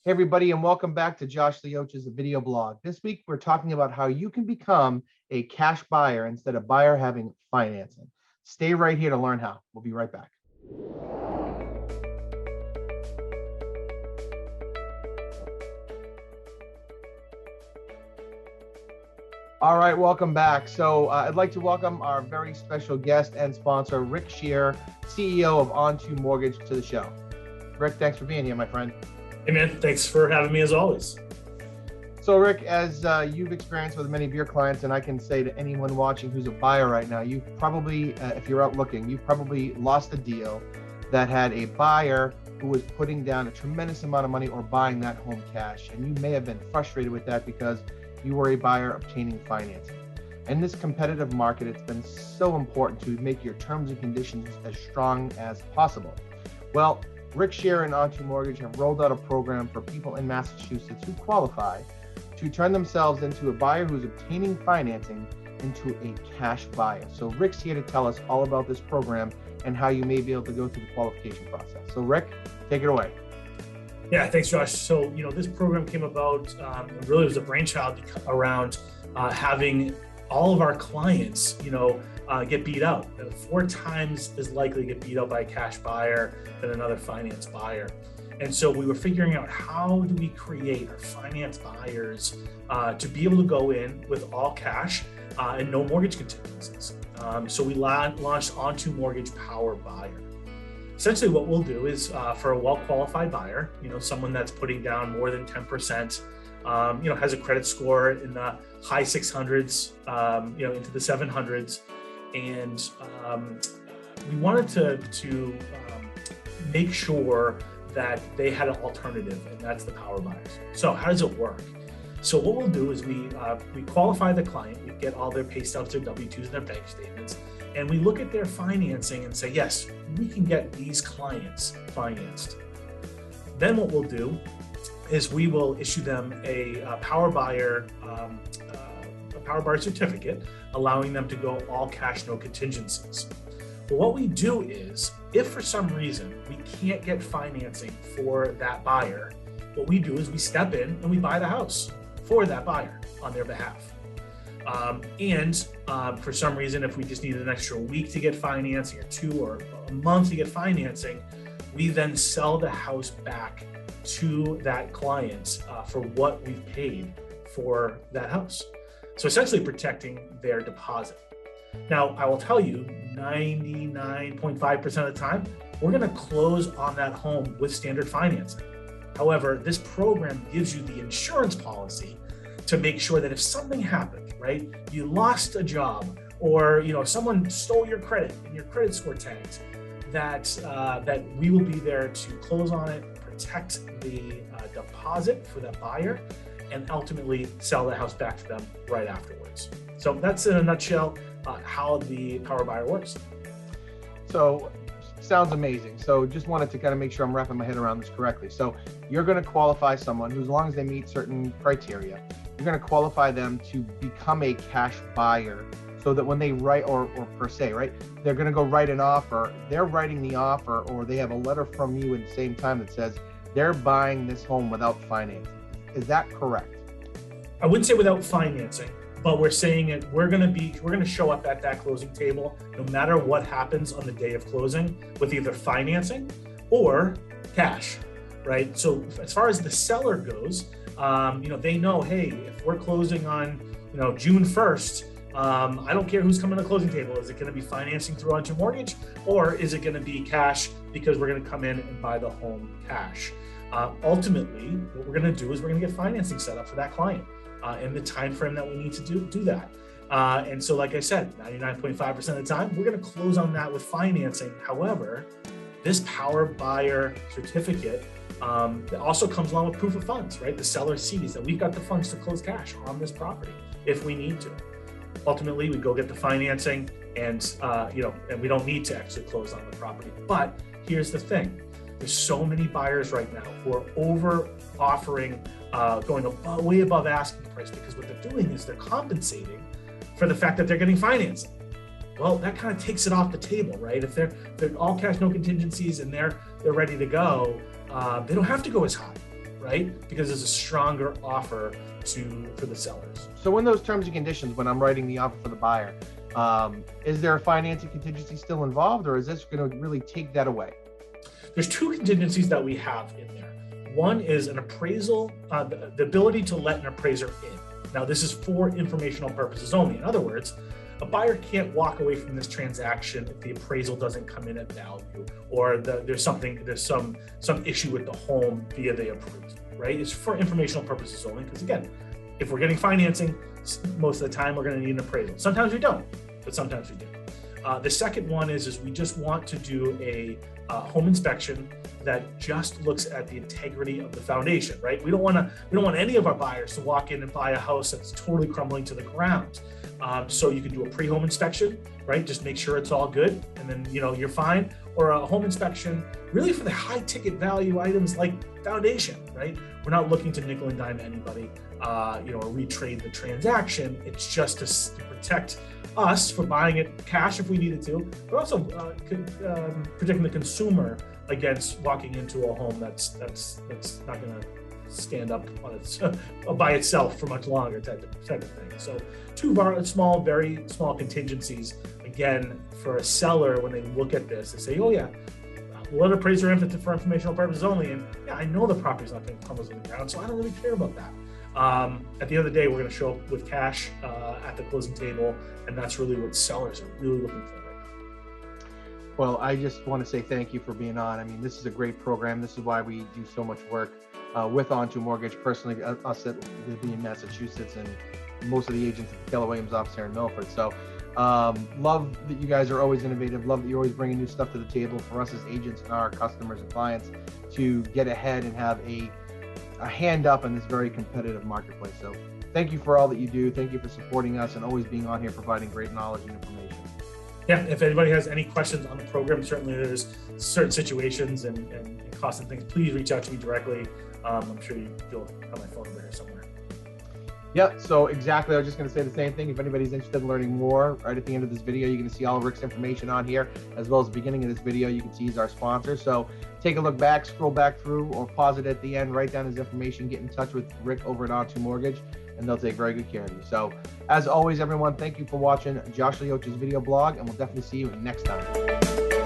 Hey everybody, and welcome back to Josh Lioce's video blog. This week, we're talking about how you can become a cash buyer instead of buyer having financing. Stay right here to learn how. We'll be right back. All right, welcome back. So I'd like to welcome our very special guest and sponsor, Rick Scheer, CEO of On2 Mortgage, to the show. Rick, thanks for being here, my friend. Hey man, thanks for having me as always. So Rick, as you've experienced with many of your clients, and I can say to anyone watching who's a buyer right now, you've probably, if you're out looking, you've probably lost a deal that had a buyer who was putting down a tremendous amount of money or buying that home cash. And you may have been frustrated with that because you were a buyer obtaining financing. In this competitive market, it's been so important to make your terms and conditions as strong as possible. Well, Rick Scheer and On2 Mortgage have rolled out a program for people in Massachusetts who qualify to turn themselves into a buyer who's obtaining financing into a cash buyer. So Rick's here to tell us all about this program and how you may be able to go through the qualification process. So Rick, take it away. Yeah, thanks, Josh. So, this program came about, really was a brainchild around having all of our clients, get beat out. 4 times as likely to get beat out by a cash buyer than another finance buyer. And so we were figuring out, how do we create our finance buyers to be able to go in with all cash and no mortgage contingencies. So we launched On2 Mortgage Power Buyer. Essentially what we'll do is for a well-qualified buyer, someone that's putting down more than 10%, has a credit score in the high 600s, into the 700s. And we wanted to make sure that they had an alternative, and that's the power buyers. So how does it work? So what we'll do is we qualify the client, we get all their pay stubs, their W-2s, and their bank statements, and we look at their financing and say, yes, we can get these clients financed. Then what we'll do is we will issue them a power buyer certificate, allowing them to go all cash, no contingencies. But what we do is, if for some reason we can't get financing for that buyer, what we do is we step in and we buy the house for that buyer on their behalf. For some reason, if we just need an extra week to get financing, or 2 or a month to get financing, we then sell the house back to that client for what we've paid for that house. So essentially protecting their deposit. Now, I will tell you, 99.5% of the time, we're going to close on that home with standard financing. However, this program gives you the insurance policy to make sure that if something happened, right, you lost a job, or someone stole your credit and your credit score tanked, that we will be there to close on it, protect the deposit for that buyer, and ultimately sell the house back to them right afterwards. So that's in a nutshell how the power buyer works. So sounds amazing. So just wanted to kind of make sure I'm wrapping my head around this correctly. So you're going to qualify someone who, as long as they meet certain criteria, you're going to qualify them to become a cash buyer, so that when they write, or per se, right, they're going to go write an offer, they're writing the offer, or they have a letter from you at the same time that says they're buying this home without financing. Is that correct? I wouldn't say without financing, but we're saying it, we're going to show up at that closing table no matter what happens on the day of closing, with either financing or cash, right? So as far as the seller goes, they know, hey, if we're closing on, June 1st, I don't care who's coming to the closing table. Is it going to be financing through On2 Mortgage, or is it going to be cash because we're going to come in and buy the home cash? Ultimately, what we're going to do is we're going to get financing set up for that client in the time frame that we need to do that. And so, like I said, 99.5% of the time, we're going to close on that with financing. However, this power buyer certificate that also comes along with proof of funds, right? The seller sees that we've got the funds to close cash on this property if we need to. Ultimately, we go get the financing, and and we don't need to actually close on the property. But here's the thing. There's so many buyers right now who are over offering, going way above asking price, because what they're doing is they're compensating for the fact that they're getting financing. Well, that kind of takes it off the table, right? If they're all cash, no contingencies, and they're ready to go, they don't have to go as high. right? Because there's a stronger offer for the sellers. So in those terms and conditions, when I'm writing the offer for the buyer, is there a financing contingency still involved, or is this going to really take that away? There's two contingencies that we have in there. One is an appraisal, the ability to let an appraiser in. Now, this is for informational purposes only. In other words, a buyer can't walk away from this transaction if the appraisal doesn't come in at value, or there's some issue with the home via the appraisal, right? It's for informational purposes only, because again, if we're getting financing, most of the time we're going to need an appraisal. Sometimes we don't, but sometimes we do. The second one is we just want to do a home inspection that just looks at the integrity of the foundation, right? We don't want any of our buyers to walk in and buy a house that's totally crumbling to the ground. So you can do a pre-home inspection, right? Just make sure it's all good, and then you're fine. Or a home inspection, really for the high-ticket value items like foundation, right? We're not looking to nickel and dime anybody, or retrade the transaction. It's just to protect us for buying it cash if we needed to, but also protecting the consumer against walking into a home that's not going to stand up on its by itself for much longer, type of thing. So two very small contingencies. Again, for a seller, when they look at this, they say, "Oh yeah, we'll let an appraiser in for informational purposes only." And yeah, I know the property's not going to crumble to the ground, so I don't really care about that. At the end of the day, we're going to show up with cash at the closing table, and that's really what sellers are really looking for right now. Well, I just want to say thank you for being on. I mean, this is a great program. This is why we do so much work with Onto Mortgage. Personally, us at in Massachusetts, and most of the agents at the Keller Williams office here in Milford. So love that you guys are always innovative. Love that you're always bringing new stuff to the table for us as agents and our customers and clients to get ahead and have a hand up in this very competitive marketplace. So thank you for all that you do. Thank you for supporting us and always being on here, providing great knowledge and information. Yeah, if anybody has any questions on the program, certainly there's certain situations and costs and things, please reach out to me directly. I'm sure you'll have my phone number here somewhere. Yeah, so exactly. I was just going to say the same thing. If anybody's interested in learning more, right at the end of this video, you're going to see all of Rick's information on here, as well as the beginning of this video, you can see he's our sponsor. So take a look back, scroll back through, or pause it at the end, write down his information, get in touch with Rick over at Onto Mortgage, and they'll take very good care of you. So as always, everyone, thank you for watching Josh Lioce's video blog, and we'll definitely see you next time.